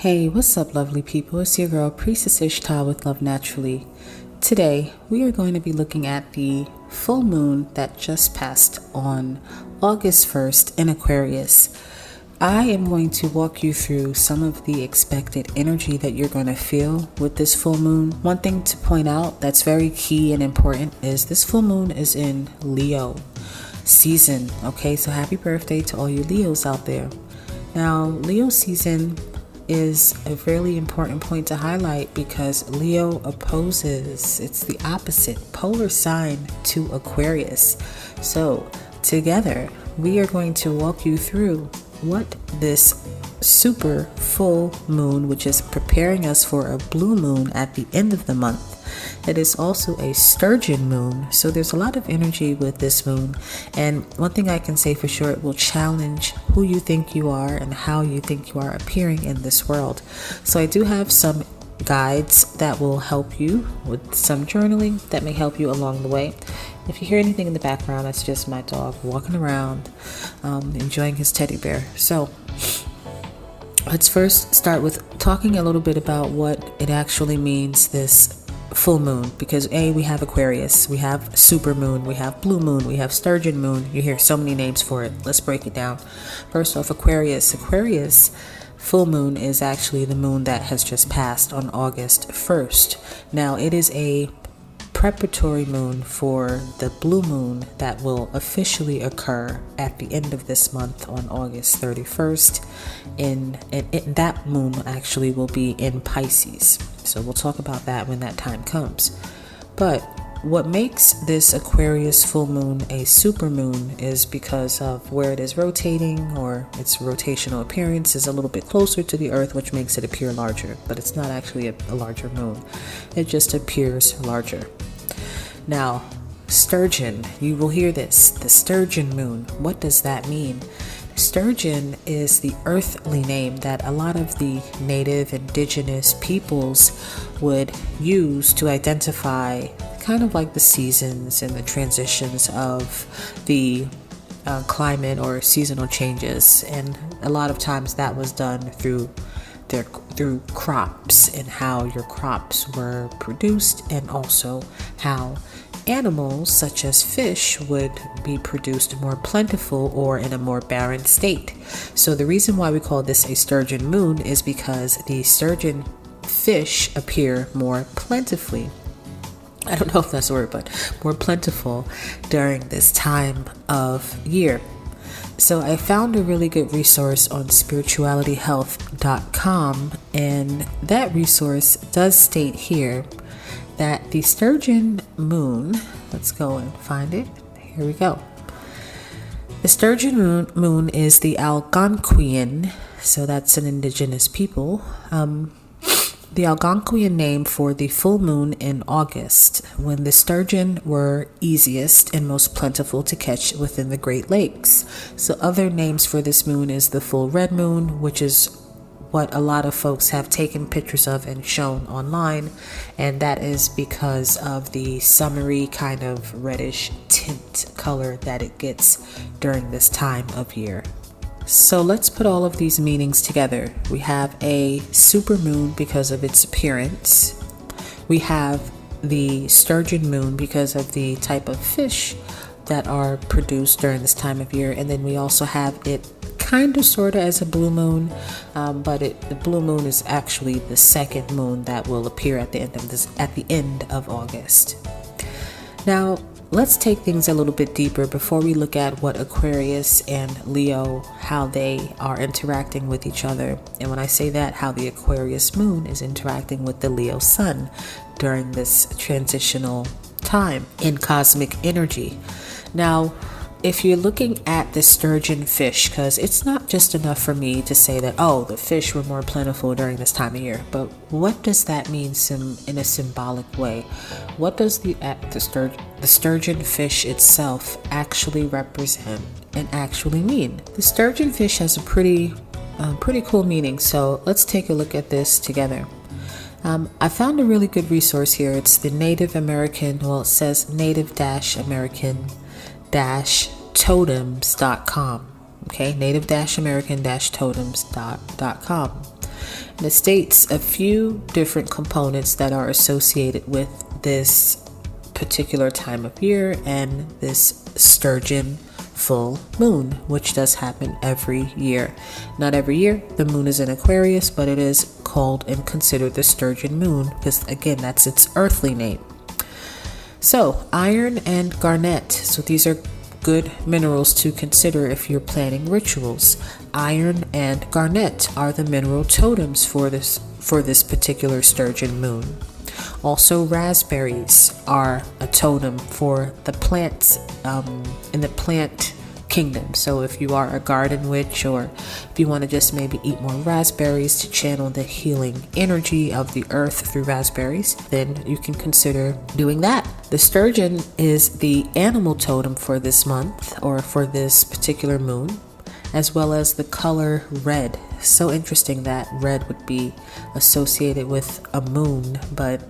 Hey, what's up, lovely people? It's your girl, Priestess Ishtah with Love Naturally. Today, we are going to be looking at the full moon that just passed on August 1st in Aquarius. I am going to walk you through some of the expected energy that you're going to feel with this full moon. One thing to point out that's very key and important is this full moon is in Leo season. Okay, so happy birthday to all you Leos out there. Now, Leo season is a really important point to highlight because Leo opposes, it's the opposite polar sign to Aquarius. So together we are going to walk you through what this super full moon, which is preparing us for a blue moon at the end of the month. It is also a sturgeon moon, so there's a lot of energy with this moon. And one thing I can say for sure, it will challenge who you think you are and how you think you are appearing in this world. So I do have some guides that will help you with some journaling that may help you along the way. If you hear anything in the background, that's just my dog walking around, enjoying his teddy bear. So let's first start with talking a little bit about what it actually means, this full moon, because we have Aquarius, we have super moon, we have blue moon, we have sturgeon moon. You hear so many names for it. Let's break it down. First off, Aquarius full moon is actually the moon that has just passed on August 1st. Now it is a preparatory moon for the blue moon that will officially occur at the end of this month on August 31st. And that moon actually will be in Pisces. So we'll talk about that when that time comes. But what makes this Aquarius full moon a super moon is because of where it is rotating, or its rotational appearance is a little bit closer to the Earth, which makes it appear larger. But it's not actually a larger moon. It just appears larger. Now, sturgeon, you will hear this, the sturgeon moon. What does that mean? Sturgeon is the earthly name that a lot of the native indigenous peoples would use to identify kind of like the seasons and the transitions of the climate or seasonal changes. And a lot of times that was done through crops and how your crops were produced, and also how animals such as fish would be produced more plentiful or in a more barren state. So the reason why we call this a sturgeon moon is because the sturgeon fish appear more plentifully. I don't know if that's a word, but more plentiful during this time of year. So I found a really good resource on spiritualityhealth.com, and that resource does state here that the sturgeon moon, let's go and find it. Here we go. The sturgeon moon is the Algonquian, so that's an indigenous people, the Algonquian name for the full moon in August, when the sturgeon were easiest and most plentiful to catch within the Great Lakes. So other names for this moon is the full red moon, which is what a lot of folks have taken pictures of and shown online, and that is because of the summery kind of reddish tint color that it gets during this time of year. So let's put all of these meanings together. We have a super moon because of its appearance. We have the sturgeon moon because of the type of fish that are produced during this time of year. And then we also have it kind of sort of as a blue moon, but the blue moon is actually the second moon that will appear at the end of August. Now, let's take things a little bit deeper before we look at what Aquarius and Leo, how they are interacting with each other. And when I say that, how the Aquarius moon is interacting with the Leo sun during this transitional time in cosmic energy. Now, if you're looking at the sturgeon fish, because it's not just enough for me to say that, oh, the fish were more plentiful during this time of year, but what does that mean in a symbolic way? What does the sturgeon fish itself actually represent and actually mean? The sturgeon fish has a pretty cool meaning, so let's take a look at this together. I found a really good resource here. It's the Native American, it says native-american-totems.com. Okay, native-american-totems.com. And it states a few different components that are associated with this particular time of year and this sturgeon full moon, which does happen every year. Not every year the moon is in Aquarius, but it is called and considered the sturgeon moon because, again, that's its earthly name. So iron and garnet, so these are good minerals to consider if you're planning rituals. Iron and garnet are the mineral totems for this particular sturgeon moon. Also, raspberries are a totem for the plants in the plant kingdom. So if you are a garden witch, or if you want to just maybe eat more raspberries to channel the healing energy of the earth through raspberries, then you can consider doing that. The sturgeon is the animal totem for this month, or for this particular moon, as well as the color red. So interesting that red would be associated with a moon, but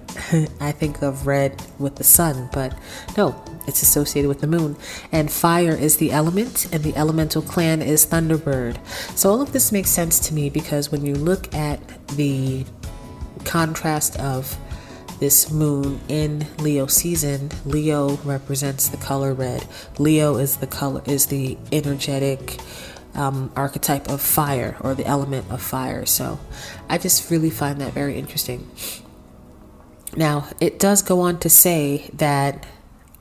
I think of red with the sun, but no, it's associated with the moon. And fire is the element, and the elemental clan is Thunderbird. So all of this makes sense to me because when you look at the contrast of this moon in Leo season, Leo represents the color red. Leo is the energetic archetype of fire, or the element of fire. So I just really find that very interesting. Now, it does go on to say that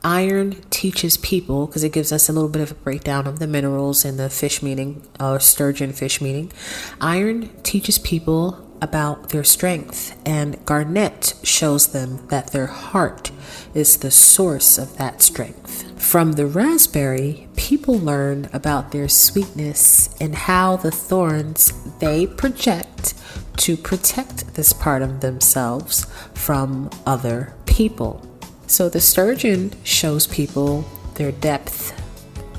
iron teaches people, because it gives us a little bit of a breakdown of the minerals in the fish meaning, or sturgeon fish meaning. Iron teaches people about their strength, and garnet shows them that their heart is the source of that strength. From the raspberry, people learn about their sweetness and how the thorns they project to protect this part of themselves from other people. So the sturgeon shows people their depth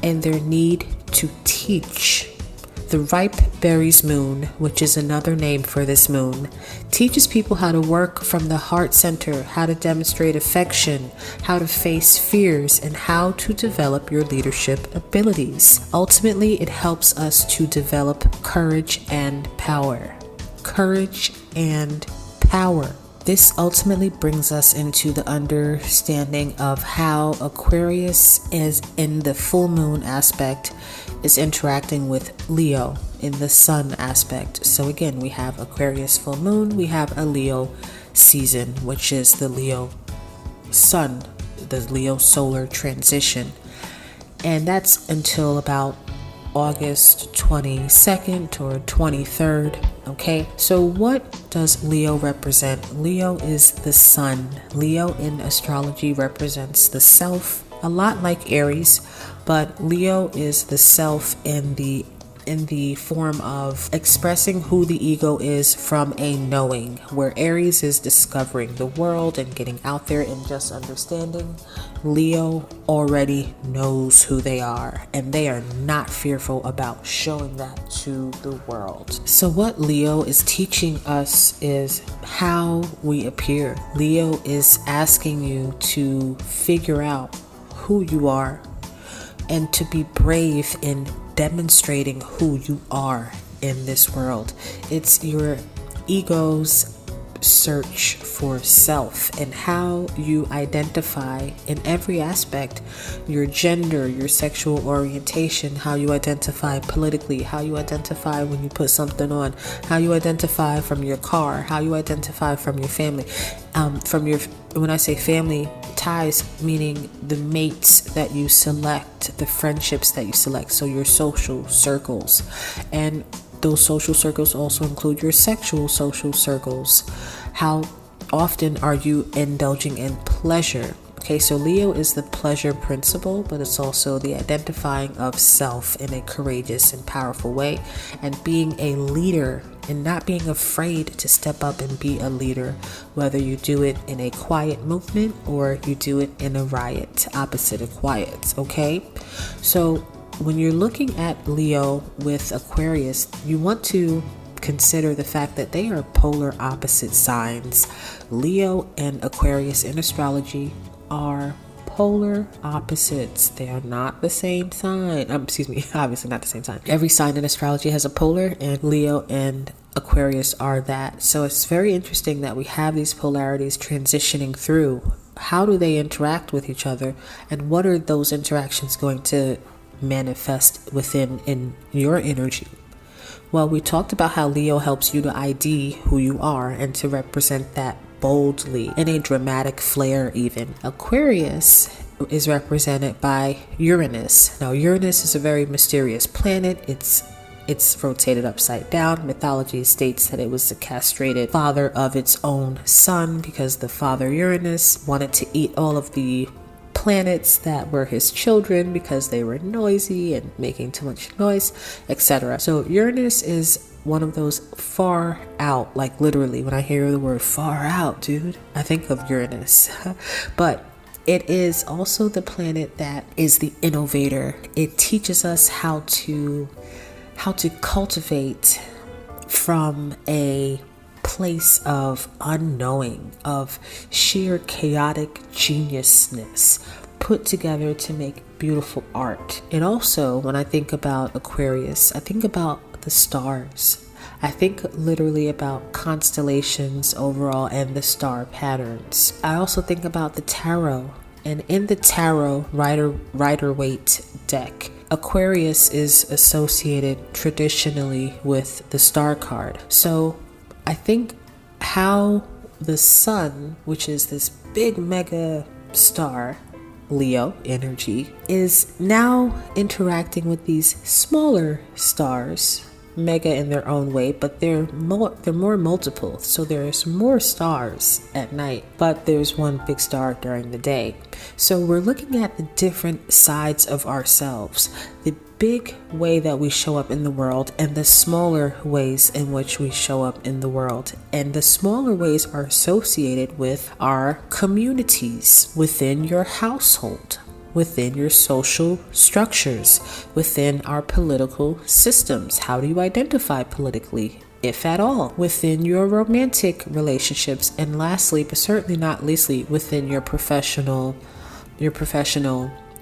and their need to teach. The ripe berries moon, which is another name for this moon, teaches people how to work from the heart center, how to demonstrate affection, how to face fears, and how to develop your leadership abilities. Ultimately, it helps us to develop courage and power. Courage and power. This ultimately brings us into the understanding of how Aquarius is in the full moon aspect is interacting with Leo in the sun aspect. So again, we have Aquarius full moon, we have a Leo season, which is the Leo sun, the Leo solar transition. And that's until about August 22nd or 23rd. Okay, so what does Leo represent? Leo is the sun. Leo in astrology represents the self, a lot like Aries, but Leo is the self in the form of expressing who the ego is from a knowing, where Aries is discovering the world and getting out there and just understanding. Leo already knows who they are, and they are not fearful about showing that to the world. So what Leo is teaching us is how we appear. Leo is asking you to figure out who you are and to be brave in demonstrating who you are in this world. It's your ego's search for self and how you identify in every aspect, your gender, your sexual orientation, how you identify politically, how you identify when you put something on, how you identify from your car, how you identify from your family, when I say family ties, meaning the mates that you select, the friendships that you select, so your social circles. And those social circles also include your sexual social circles. How often are you indulging in pleasure? Okay, so Leo is the pleasure principle, but it's also the identifying of self in a courageous and powerful way, and being a leader and not being afraid to step up and be a leader, whether you do it in a quiet movement or you do it in a riot, opposite of quiet. Okay, so when you're looking at Leo with Aquarius, you want to consider the fact that they are polar opposite signs. Leo and Aquarius in astrology are polar opposites. They are not the same sign. Obviously not the same sign. Every sign in astrology has a polar, and Leo and Aquarius are that. So it's very interesting that we have these polarities transitioning through. How do they interact with each other, and what are those interactions going to manifest within in your energy? Well, we talked about how Leo helps you to ID who you are and to represent that boldly in a dramatic flair even. Aquarius is represented by Uranus. Now, Uranus is a very mysterious planet. It's rotated upside down. Mythology states that it was the castrated father of its own son because the father Uranus wanted to eat all of the planets that were his children because they were noisy and making too much noise, etc. So Uranus is one of those far out, like literally when I hear the word far out, dude, I think of Uranus. But it is also the planet that is the innovator. It teaches us how to cultivate from a place of unknowing, of sheer chaotic geniusness put together to make beautiful art. And also, when I think about Aquarius, I think about the stars. I think literally about constellations overall and the star patterns. I also think about the tarot. And in the tarot Rider-Waite deck, Aquarius is associated traditionally with the star card. So I think how the sun, which is this big mega star, Leo energy, is now interacting with these smaller stars, mega in their own way, but they're more multiple. So there's more stars at night, but there's one big star during the day. So we're looking at the different sides of ourselves, the big way that we show up in the world and the smaller ways in which we show up in the world. And the smaller ways are associated with our communities within your household, within your social structures, within our political systems. How do you identify politically, if at all? Within your romantic relationships, and lastly, but certainly not leastly, within your professional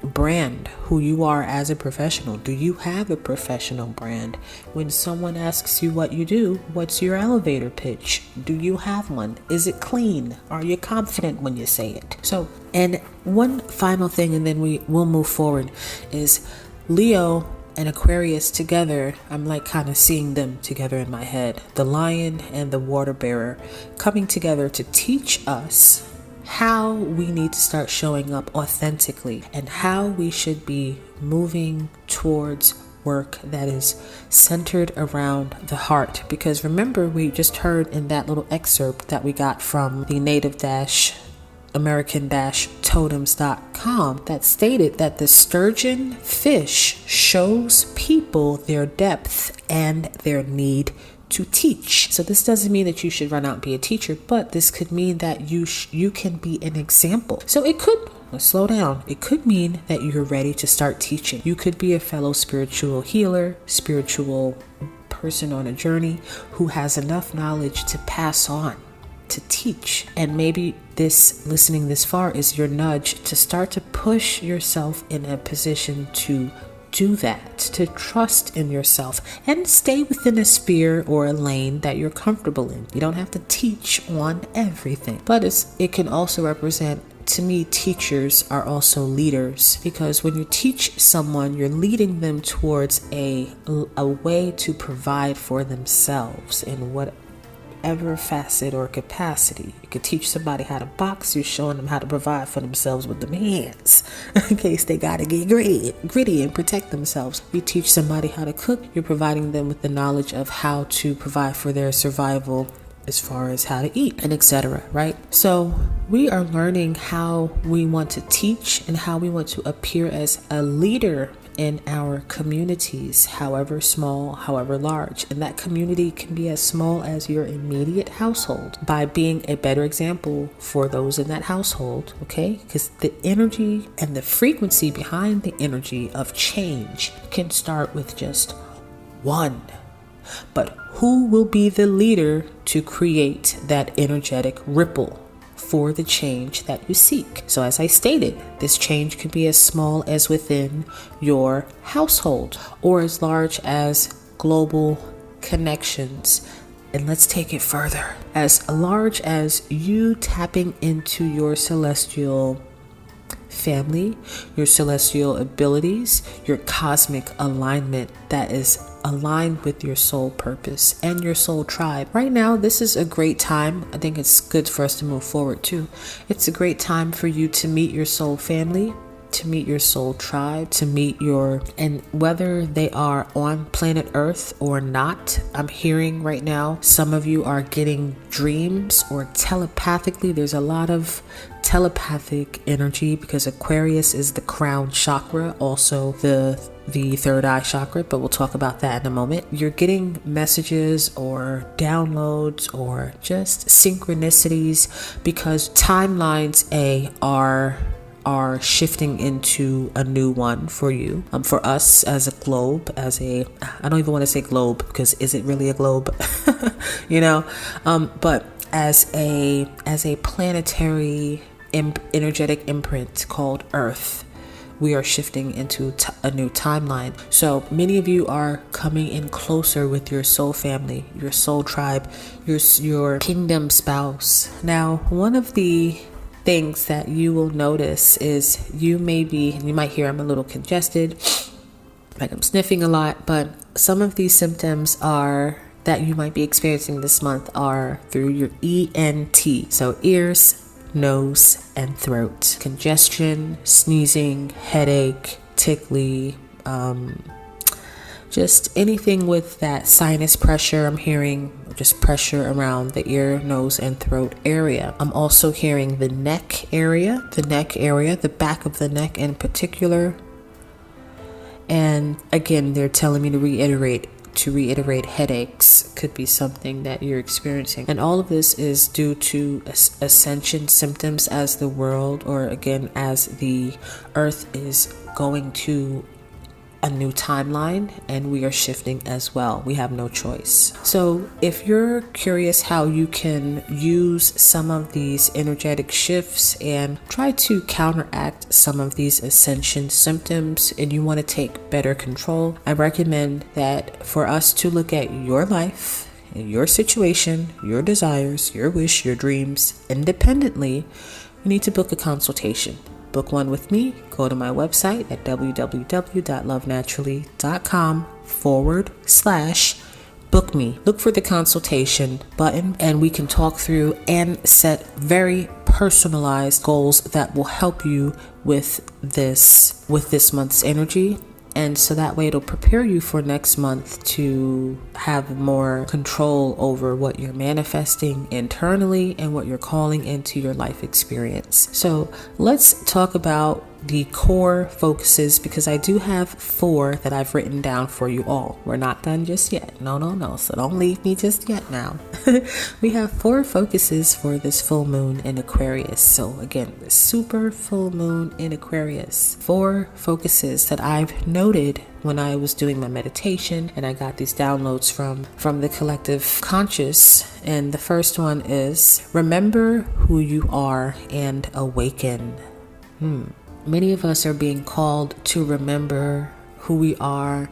brand, who you are as a professional. Do you have a professional brand? When someone asks you what you do, what's your elevator pitch? Do you have one? Is it clean? Are you confident when you say it? So, and one final thing, and then we'll move forward, is Leo and Aquarius together. I'm like kind of seeing them together in my head. The lion and the water bearer coming together to teach us how we need to start showing up authentically and how we should be moving towards work that is centered around the heart. Because remember, we just heard in that little excerpt that we got from the native-american-totems.com that stated that the sturgeon fish shows people their depth and their need to teach. So this doesn't mean that you should run out and be a teacher, but this could mean that you can be an example. So it could, let's slow down. It could mean that you're ready to start teaching. You could be a fellow spiritual healer, spiritual person on a journey who has enough knowledge to pass on, to teach. And maybe this, listening this far, is your nudge to start to push yourself in a position to do that, to trust in yourself and stay within a sphere or a lane that you're comfortable in. You don't have to teach on everything, but it can also represent, to me, teachers are also leaders, because when you teach someone, you're leading them towards a way to provide for themselves in whatever facet or capacity. You could teach somebody how to box, you're showing them how to provide for themselves with them hands in case they gotta get gritty and protect themselves. You teach somebody how to cook, you're providing them with the knowledge of how to provide for their survival as far as how to eat and etc. Right? So we are learning how we want to teach and how we want to appear as a leader in our communities, however small, however large. And that community can be as small as your immediate household, by being a better example for those in that household, okay? Because the energy and the frequency behind the energy of change can start with just one. But who will be the leader to create that energetic ripple for the change that you seek? So as I stated, this change could be as small as within your household or as large as global connections And let's take it further. As large as you tapping into your celestial family, your celestial abilities, your cosmic alignment that is aligned with your soul purpose and your soul tribe. Right now, this is a great time. I think it's good for us to move forward too. It's a great time for you to meet your soul family, to meet your soul tribe, to meet and whether they are on planet Earth or not. I'm hearing right now, some of you are getting dreams or telepathically. There's a lot of telepathic energy because Aquarius is the crown chakra, also the third eye chakra, but we'll talk about that in a moment. You're getting messages or downloads or just synchronicities because timelines are shifting into a new one for you. For us as a globe, I don't even want to say globe because is it really a globe? But as a planetary energetic imprint called Earth, we are shifting into a new timeline. So many of you are coming in closer with your soul family, your soul tribe, your kingdom spouse. Now, one of the things that you will notice is you might hear I'm a little congested, like I'm sniffing a lot, but some of these symptoms that you might be experiencing this month are through your ENT. So ears, nose, and throat. Congestion, sneezing, headache, tickly, just anything with that sinus pressure. I'm hearing just pressure around the ear, nose, and throat area. I'm also hearing the neck area, the back of the neck in particular. And again, they're telling me to reiterate headaches could be something that you're experiencing. And all of this is due to ascension symptoms as the world, or again, as the earth is going to a new timeline and we are shifting as well. We have no choice. So if you're curious how you can use some of these energetic shifts and try to counteract some of these ascension symptoms, and you want to take better control, I recommend that for us to look at your life, your situation, your desires, your wish, your dreams independently, you need to book a consultation. Book one with me. Go to my website at www.lovenaturally.com/book me. Look for the consultation button and we can talk through and set very personalized goals that will help you with this month's energy. And so that way it'll prepare you for next month to have more control over what you're manifesting internally and what you're calling into your life experience. So let's talk about the core focuses, because I do have 4 that I've written down for you all. We're not done just yet. No. So don't leave me just yet now. We have 4 focuses for this full moon in Aquarius. So again, the super full moon in Aquarius. 4 focuses that I've noted when I was doing my meditation and I got these downloads from the collective conscious. And the first one is remember who you are and awaken. Many of us are being called to remember who we are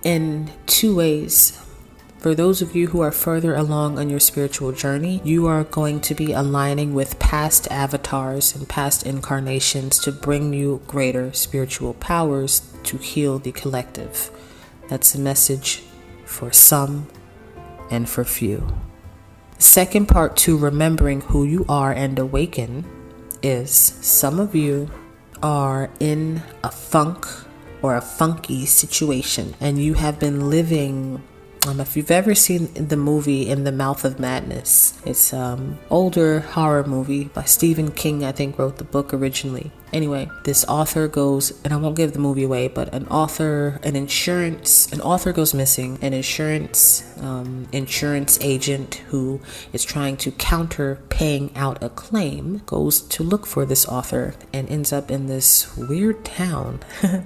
in 2 ways. For those of you who are further along on your spiritual journey, you are going to be aligning with past avatars and past incarnations to bring you greater spiritual powers to heal the collective. That's a message for some and for few. The second part to remembering who you are and awaken is some of you are in a funk or a funky situation and you have been living, if you've ever seen the movie In the Mouth of Madness, it's older horror movie by Stephen King, I think wrote the book originally. Anyway, this author goes, and I won't give the movie away, but an author goes missing. An insurance agent who is trying to counter paying out a claim goes to look for this author and ends up in this weird town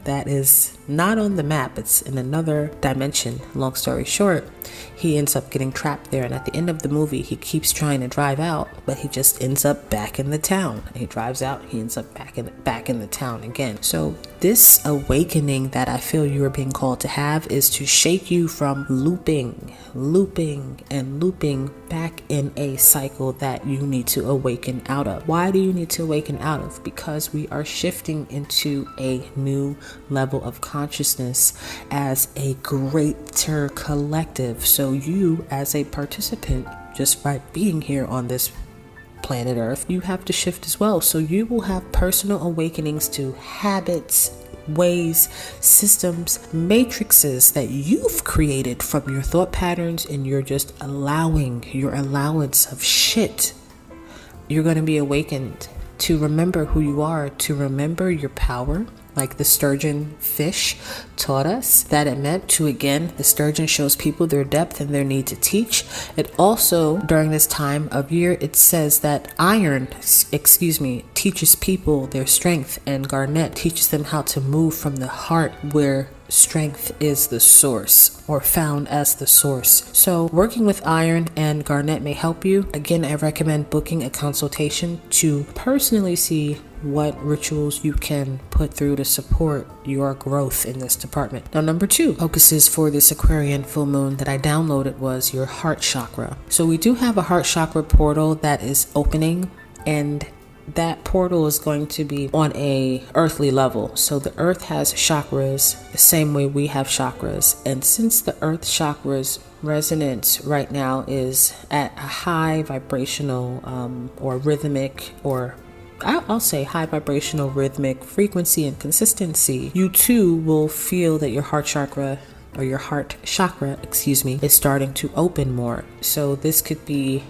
that is not on the map. It's in another dimension. Long story short, he ends up getting trapped there. And at the end of the movie, he keeps trying to drive out, but he just ends up back in the town. And he drives out, he ends up back in the town again. So this awakening that I feel you are being called to have is to shake you from looping back in a cycle that you need to awaken out of. Why do you need to awaken out of? Because we are shifting into a new level of consciousness as a greater collective. So you, as a participant, just by being here on this planet Earth, you have to shift as well. So you will have personal awakenings to habits, ways, systems, matrices that you've created from your thought patterns, and you're just allowing your allowance of shit. You're going to be awakened to remember who you are, to remember your power, like the sturgeon fish taught us that it meant to. Again, the sturgeon shows people their depth and their need to teach. It also, during this time of year, it says that iron, teaches people their strength, and garnet teaches them how to move from the heart, where strength is the source, or found as the source. So working with iron and garnet may help you. Again, I recommend booking a consultation to personally see what rituals you can put through to support your growth in this department. Now, number 2 focuses for this Aquarian full moon that I downloaded was your heart chakra. So we do have a heart chakra portal that is opening, and that portal is going to be on a earthly level. So the earth has chakras the same way we have chakras. And since the earth chakras resonance right now is at a high vibrational or rhythmic, or I'll say high vibrational rhythmic frequency and consistency, you too will feel that your heart chakra is starting to open more. So this could be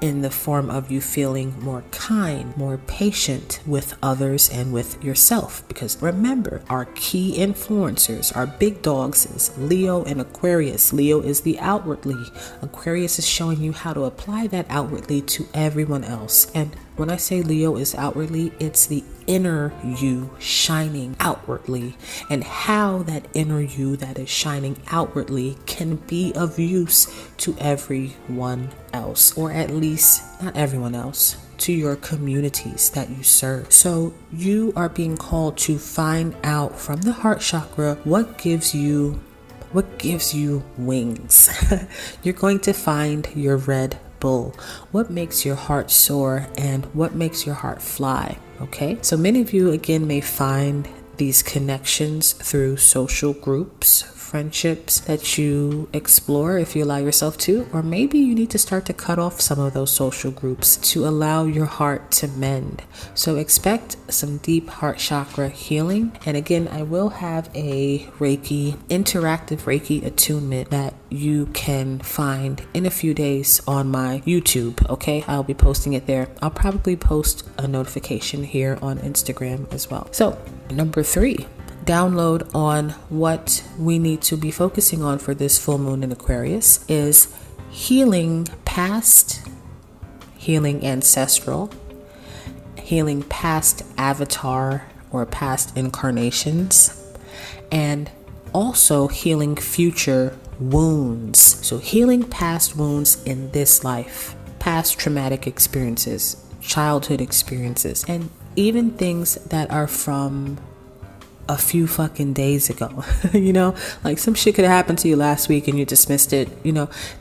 in the form of you feeling more kind, more patient with others and with yourself. Because remember, our key influencers, our big dogs, is Leo and Aquarius. Leo is the outwardly. Aquarius is showing you how to apply that outwardly to everyone else. And when I say Leo is outwardly, it's the inner you shining outwardly, and how that inner you that is shining outwardly can be of use to everyone else, or at least not everyone else, to your communities that you serve. So you are being called to find out from the heart chakra what gives you wings. You're going to find your red bull. What makes your heart soar and what makes your heart fly? Okay, so many of you again may find these connections through social groups, friendships that you explore if you allow yourself to, or maybe you need to start to cut off some of those social groups to allow your heart to mend. So expect some deep heart chakra healing. And again, I will have a interactive Reiki attunement that you can find in a few days on my YouTube. Okay, I'll be posting it there. I'll probably post a notification here on Instagram as well. So number 3, download on what we need to be focusing on for this full moon in Aquarius is healing past, healing ancestral, healing past avatar or past incarnations, and also healing future wounds. So healing past wounds in this life, past traumatic experiences, childhood experiences, and even things that are from a few fucking days ago. Like some shit could have happened to you last week and you dismissed it.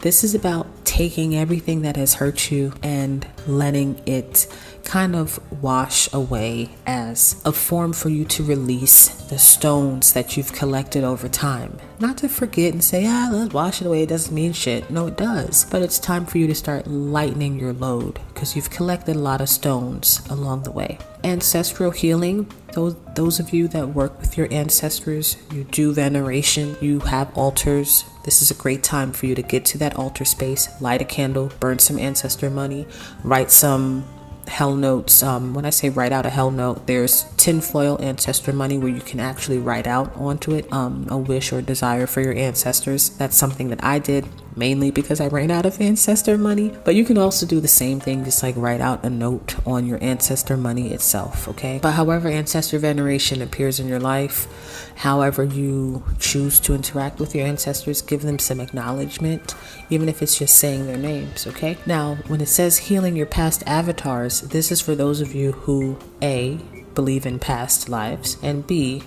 This is about taking everything that has hurt you and letting it kind of wash away as a form for you to release the stones that you've collected over time. Not to forget and say, let's wash it away, it doesn't mean shit. No, it does. But it's time for you to start lightening your load because you've collected a lot of stones along the way. Ancestral healing, those of you that work with your ancestors, you do veneration, you have altars. This is a great time for you to get to that altar space, light a candle, burn some ancestor money, write some hell notes. When I say write out a hell note, there's tinfoil ancestor money where you can actually write out onto it a wish or desire for your ancestors. That's something that I did. mainly because I ran out of ancestor money. But you can also do the same thing, just like write out a note on your ancestor money itself, okay? But however ancestor veneration appears in your life, however you choose to interact with your ancestors, give them some acknowledgement, even if it's just saying their names, okay? Now, when it says healing your past avatars, this is for those of you who A, believe in past lives, and B,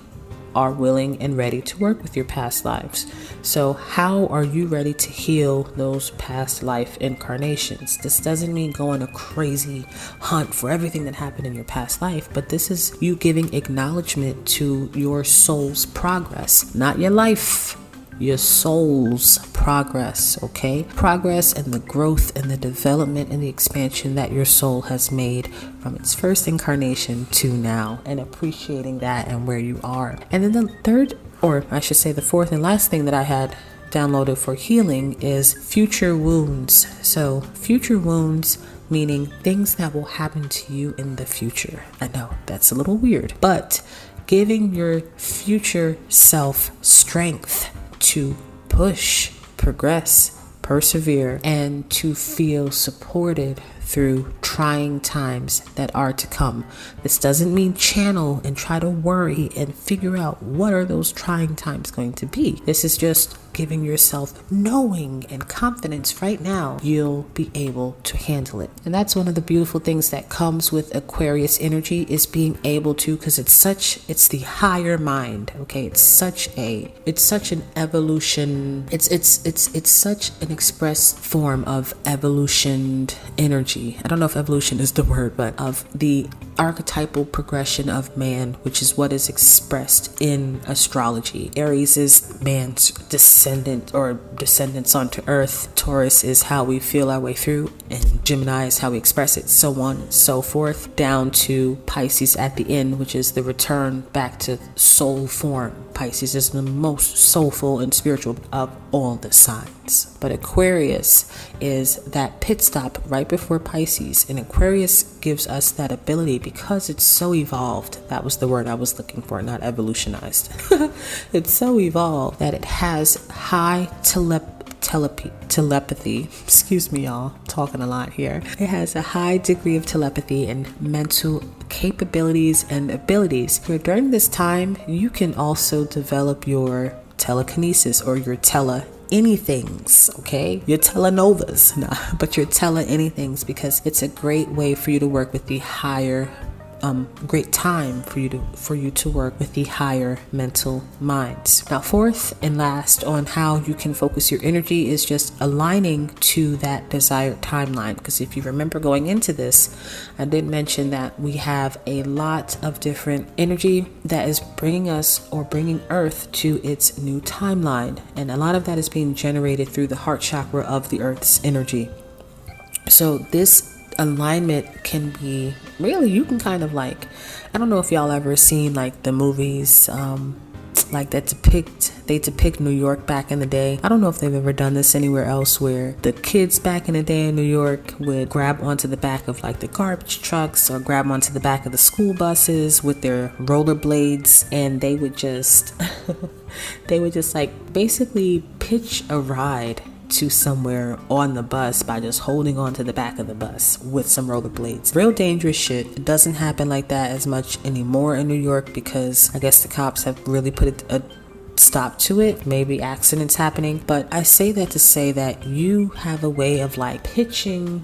are willing and ready to work with your past lives. So how are you ready to heal those past life incarnations? This doesn't mean go on a crazy hunt for everything that happened in your past life, but this is you giving acknowledgement to your soul's progress, not your life, your soul's progress, okay? Progress and the growth and the development and the expansion that your soul has made from its first incarnation to now, and appreciating that and where you are. And then the third, or I should say the fourth and last thing that I had downloaded for healing is future wounds. So future wounds meaning things that will happen to you in the future. I know that's a little weird, but giving your future self strength to push, progress, persevere, and to feel supported through trying times that are to come. This doesn't mean channel and try to worry and figure out what are those trying times going to be. This is just giving yourself knowing and confidence right now you'll be able to handle it. And that's one of the beautiful things that comes with Aquarius energy, is being able to, because it's the higher mind, okay? It's such an evolution, it's such an express form of evolutioned energy. I don't know if evolution is the word, but of the archetypal progression of man, which is what is expressed in astrology. Aries is man's descendants onto earth. Taurus is how we feel our way through, and Gemini is how we express it, so on and so forth, down to Pisces at the end, which is the return back to soul form. Pisces is the most soulful and spiritual of all the signs. But Aquarius is that pit stop right before Pisces, and Aquarius gives us that ability because it's so evolved. That was the word I was looking for, not evolutionized. It's so evolved that it has high telepathy. Excuse me, y'all, talking a lot here. It has a high degree of telepathy and mental capabilities and abilities. Where during this time, you can also develop your telekinesis or your anythings, okay? Your telenovas, but your anythings, because it's a great way for you to work with the higher great time for you to work with the higher mental minds. Now, fourth and last on how you can focus your energy is just aligning to that desired timeline. Because if you remember going into this, I did mention that we have a lot of different energy that is bringing us or bringing Earth to its new timeline. And a lot of that is being generated through the heart chakra of the Earth's energy. So this alignment can be really, you can kind of like, I don't know if y'all ever seen like the movies like that depict New York back in the day. I don't know if they've ever done this anywhere else, where the kids back in the day in New York would grab onto the back of like the garbage trucks or grab onto the back of the school buses with their rollerblades, and they would just like basically pitch a ride to somewhere on the bus by just holding on to the back of the bus with some rollerblades. Real dangerous shit. It doesn't happen like that as much anymore in New York, because I guess the cops have really put a stop to it. Maybe accidents happening, but I say that to say that you have a way of like pitching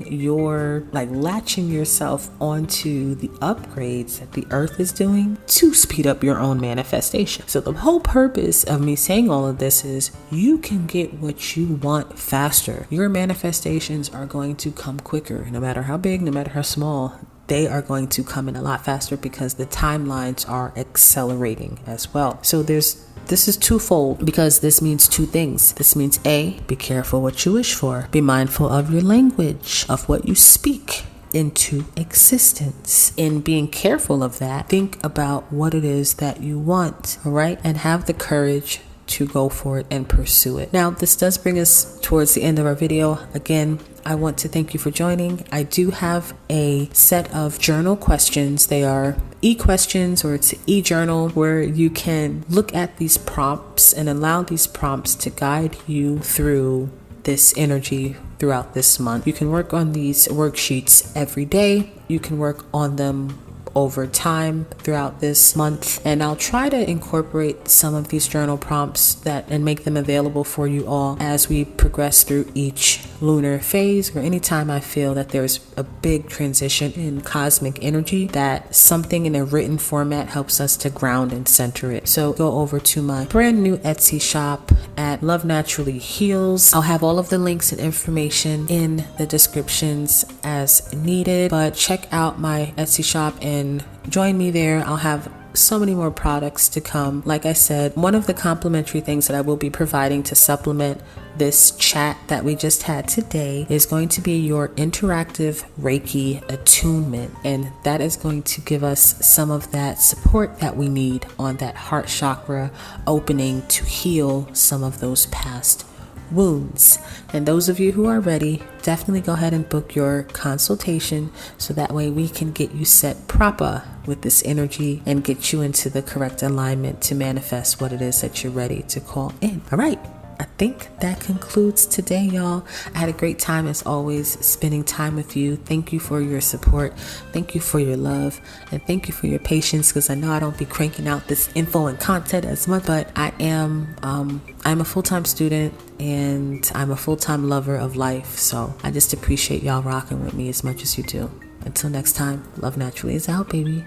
latching yourself onto the upgrades that the earth is doing to speed up your own manifestation. So the whole purpose of me saying all of this is you can get what you want faster. Your manifestations are going to come quicker, no matter how big, no matter how small. They are going to come in a lot faster because the timelines are accelerating as well. So this is twofold, because this means two things. This means A, be careful what you wish for. Be mindful of your language, of what you speak into existence. In being careful of that, think about what it is that you want, all right? And have the courage to go for it and pursue it. Now, this does bring us towards the end of our video. Again, I want to thank you for joining. I do have a set of journal questions. They are e-questions, or it's an e-journal where you can look at these prompts and allow these prompts to guide you through this energy throughout this month. You can work on these worksheets every day. You can work on them over time throughout this month, and I'll try to incorporate some of these journal prompts and make them available for you all as we progress through each lunar phase, or anytime I feel that there's a big transition in cosmic energy, that something in a written format helps us to ground and center it. So go over to my brand new Etsy shop at LoveNaturalee Heals. I'll have all of the links and information in the descriptions as needed, but check out my Etsy shop and join me there. I'll have so many more products to come. Like I said, one of the complimentary things that I will be providing to supplement this chat that we just had today is going to be your interactive Reiki attunement, and that is going to give us some of that support that we need on that heart chakra opening to heal some of those past wounds. And those of you who are ready, definitely go ahead and book your consultation so that way we can get you set proper with this energy and get you into the correct alignment to manifest what it is that you're ready to call in. All right, I think that concludes today, y'all. I had a great time as always spending time with you. Thank you for your support. Thank you for your love, and thank you for your patience, because I know I don't be cranking out this info and content as much, but I'm a full-time student and I'm a full-time lover of life. So I just appreciate y'all rocking with me as much as you do. Until next time, Love Naturally is out, baby.